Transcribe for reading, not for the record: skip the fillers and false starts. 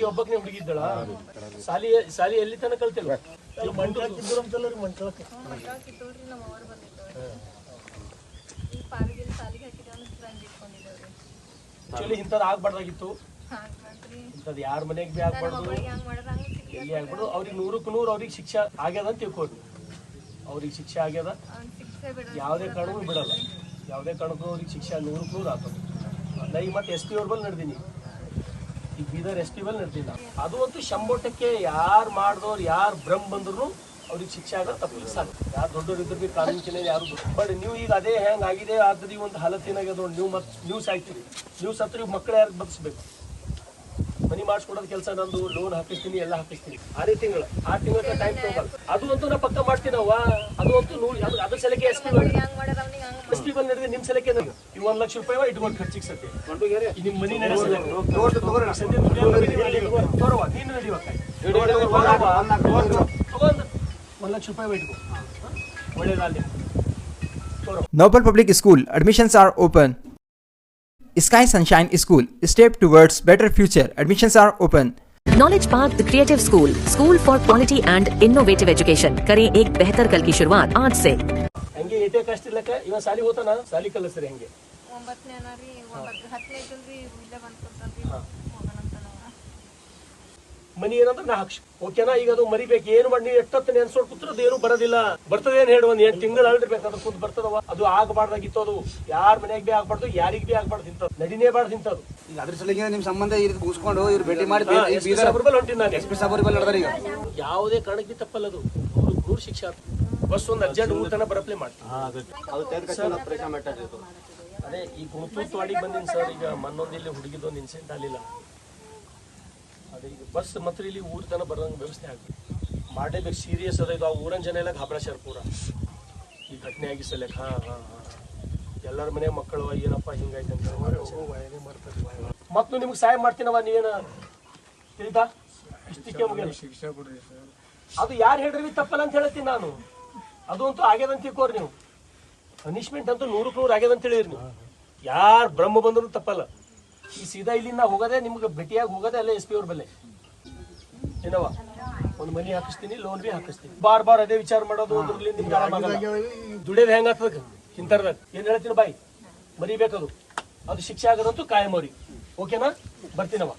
ಒಬ್ಬಕ್ಕೆ ಹುಡುಗಿದ್ದಳ ಸಾಲಿ ಸಾಲಿ ಎಲ್ಲಿ ತನಕ ಕಲ್ತಿಲ್ಲ ಆಕ್ಚುಲಿ ಇಂಥದ್ದು ಆಗ್ಬಾರ್ದಾಗಿತ್ತು. ಇಂಥದ್ದು ಯಾರ ಮನೆಗೆ ಭೀ ಆಗ್ಬಾರ್ದು, ಎಲ್ಲಿ ಆಗ್ಬಾರ್ದು. ಅವ್ರಿಗೆ 100ಕ್ಕೆ 100 ಅವ್ರಿಗೆ ಶಿಕ್ಷೆ ಆಗ್ಯದ ಅಂತ ತಿಳ್ಕೊಡ್ರಿ. ಅವ್ರಿಗೆ ಶಿಕ್ಷೆ ಆಗ್ಯದ, ಯಾವುದೇ ಕಾರಣಕ್ಕೂ ಬಿಡಲ್ಲ. ಯಾವುದೇ ಕಾರಣಕ್ಕೂ ಅವ್ರಿಗೆ ಶಿಕ್ಷೆ 100ಕ್ಕೆ 100 ಆಗ್ತದೆ. ನಾ ಈಗ ಮತ್ತೆ SP ಅವ್ರ ಬಲ್ಲಿ ನಡೆದೀನಿ, ಈಗ ಬೀದರ್ SP ಬಲ್ಲಿ ನಡೆದಿಲ್ಲ. ಅದು ಅಂತೂ 100% ಯಾರು ಮಾಡಿದವ್ರು ಯಾರು ಭ್ರಮ್ ಬಂದ್ರು ಅವ್ರಿಗೆ ಶಿಕ್ಷೆ ಆಗ ತಪ್ಪಿಲ್ಲ ಸಾಕು. ಯಾರು ದೊಡ್ಡವ್ರು ಇದ್ರು ಭೀ ಕಾನೂನು ಚಿಹ್ನೆ ಯಾರು. ಬಟ್ ನೀವು ಈಗ ಅದೇ ಹೆಂಗೆ ಆಗಿದೆ ಆದ್ರೆ ಒಂದು ಹಲತ್ತಿನಾಗ್ಯದ ನೋಡಿ, ನೀವು ಸಾಯ್ತೀರಿ. ನೀವು ಸತ್ರಿ ಮಕ್ಕಳು ಯಾರು ಬದುಕಬೇಕು? ಮನಿ ಮಾಡಿಸ್ಕೊಡೋದು ಕೆಲಸ ನಂದು, ಲೋನ್ ಹಾಕಿಸ್ತೀನಿ, ಎಲ್ಲ ಹಾಕಿಸ್ತೀನಿ. 6 ತಿಂಗಳು ಟೈಮ್ ತಗೋಬಾರ್ದು. ಅದು ಅಂತೂ ನಾ ಪಕ್ಕ ಮಾಡ್ತೀನಿ ಅವ್ವ. ಅದು ಅಂತೂ ಅದ್ರ ಸಲಕ್ಕೆ SP ಬಲ್ಲಿ ನಡೆದಿದೆ. ನಿಮ್ಮ ಸಲಕ್ಕೆ ನೀವು 1 ಲಕ್ಷ ರೂಪಾಯಿ ಇಟ್ಕೊಂಡು ಖರ್ಚಿಗೆ ಸತ್ಯ ನಿಮ್ಮ ಮನಿ ನಡೆಸಿದ್ರೆ ನೀನು ನಡಿವಾಗ 1 ಲಕ್ಷ ರೂಪಾಯಿ ಇಟ್ಕೊ, ಒಳ್ಳೇದಾಗಲಿ. Noble Public School admissions are open. Sky Sunshine School, step towards better future. Admissions are open. Knowledge Park the Creative School for quality and innovative education. करें एक बेहतर कल की शुरुआत आज से. ಹಂಗೆ ಏಟೇ ಕಷ್ಟ ಇಲ್ಲಕ ಇವ ಸಾಲಿ ಹೋತಾನ, ಸಾಲಿ ಕಲಿಸ್ರಿ. ಹಂಗೆ 9ನೇ ಅನಾರಿ 10ನೇ ಇದ್ದಲ್ರಿ ಇಲ್ಲೇ ಬಂದು ಕೊಡ್ತಾನ್ರಿ ಮನಿ ಏನಂದ್ರೆ ನಾ ಹಾಕ್ಸಿ ಓಕೆನಾ. ಈಗ ಅದು ಮರಿಬೇಕು, ಏನು ಮಾಡಿ ನೀವು ಎಷ್ಟೊತ್ತು ನೆನ್ಸೋಡ್ ಕೂತ್ರದ ಏನು ಬರೋದಿಲ್ಲ. ಬರ್ತದೆ ಏನ್ ಹೇಳಿ 1 ತಿಂಗಳು ಅಳ್ದಿರ್ಬೇಕಾದ್ರೆ ಕೂತ್ ಬರ್ತದವ. ಅದು ಆಗಬಾರ್ದಾಗಿತ್ತು. ಅದು ಯಾರ ಮನೆಗೆ ಭೀ ಆಗ್ಬಾರ್ದು, ಯಾರಿಗೆ ಭೀ ಆಗ್ಬಾರ್ದು. ಇಂಥದ್ದು ನಡಿನೇ ಬಾರ್ದು ಇಂಥದ್ದು. ಈಗ ಅದ್ರ ಸಲಿಗೆ ನಿಮ್ ಸಂಬಂಧ ಮುಗಿಸ್ಕೊಂಡು ಇವ್ರು ಭೇಟಿ ಮಾಡಿ ಹೊಂಟಿನ ನಾನು SP ಸಾಬರ್ ಬಲ್ಲಿ ನಡೆದಾರ. ಈಗ ಯಾವುದೇ ಕಾರಣಕ್ಕೆ ತಪ್ಪಲ್ಲ. ಅದು 100 ಶಿಕ್ಷೆ. ಬಸ್ ಒಂದು ಅರ್ಜೆಂಟ್ ಊಟನ ಬರಪ್ಲೆ ಮಾಡ್ತೀನಿ. ಅದೇ ಈ ಗುಂತೂತ್ವಾಡಿಗೆ ಬಂದಿನಿ ಸರ್. ಈಗ ಮೊನ್ನೊಂದು ಇಲ್ಲಿ ಹುಡುಗಿದೊಂದು ಇನ್ಸಿಡೆಂಟ್ ಆಗಲಿಲ್ಲ. ಅದೇ ಈಗ ಬಸ್ ಮಾತ್ರ ಇಲ್ಲಿ ಊರ ತನ ಬರೋಂಗೆ ವ್ಯವಸ್ಥೆ ಆಗ್ಬೇಕು, ಮಾಡಲೇಬೇಕು. ಸೀರಿಯಸ್ ಅದ ಇದು. ಆ ಊರನ್ ಜನ ಎಲ್ಲ ಘಾಬರಾಶಾರ ಪೂರ ಈ ಘಟನೆ ಆಗಿ ಸಲಕ್. ಎಲ್ಲರ ಮನೆ ಮಕ್ಕಳು ಏನಪ್ಪ ಹಿಂಗಾಯ್ತು ಅಂತ ಮತ್ತು ನಿಮ್ಗೆ ಸಹಾಯ ಮಾಡ್ತೀನವ. ನೀವೇನ ತಿಳಿತಾ ಇಷ್ಟಕ್ಕೆ ಶಿಕ್ಷೆ ಕೊಡ್ರಿ ಸರ್. ಅದು ಯಾರು ಹೇಳ್ರಿ ತಪ್ಪಲ್ಲ ಅಂತ ಹೇಳ್ತೀನಿ ನಾನು. ಅದು ಅಂತೂ ಆಗ್ಯದಂತ ತಿಳ್ಕೋರಿ ನೀವು. ಪನಿಷ್ಮೆಂಟ್ ಅಂತೂ 100ಕ್ಕೆ 100 ಆಗ್ಯದಂತ ಹೇಳಿರಿ ನೀವು. ಯಾರು ಬ್ರಹ್ಮ ಬಂದ್ರು ತಪ್ಪಲ್ಲ. ಈ ಸೀದಾ ಇಲ್ಲಿಂದ ಹೋಗೋದೇ ನಿಮ್ಗೆ ಭೇಟಿಯಾಗಿ ಹೋಗೋದೇ ಅಲ್ಲೇ SP ಅವ್ರ ಬಲ್ಲೆ ಏನವ. ಒಂದು ಮನಿ ಹಾಕಿಸ್ತೀನಿ, ಲೋನ್ ಭೀ ಹಾಕಿಸ್ತೀನಿ. ಬಾರ್ ಅದೇ ವಿಚಾರ ಮಾಡೋದು. ದುಡಿಯೋದು ಹೆಂಗ ಆಗ್ತದ ಇಂಥರ್ದಾಗ ಏನ್ ಹೇಳ್ತೀನಿ ಬಾಯಿ ಮರಿಬೇಕದು. ಅದು ಶಿಕ್ಷೆ ಆಗೋದಂತೂ ಕಾಯಂ ಅವ್ರಿಗೆ. ಓಕೆನಾ? ಬರ್ತೀನವ.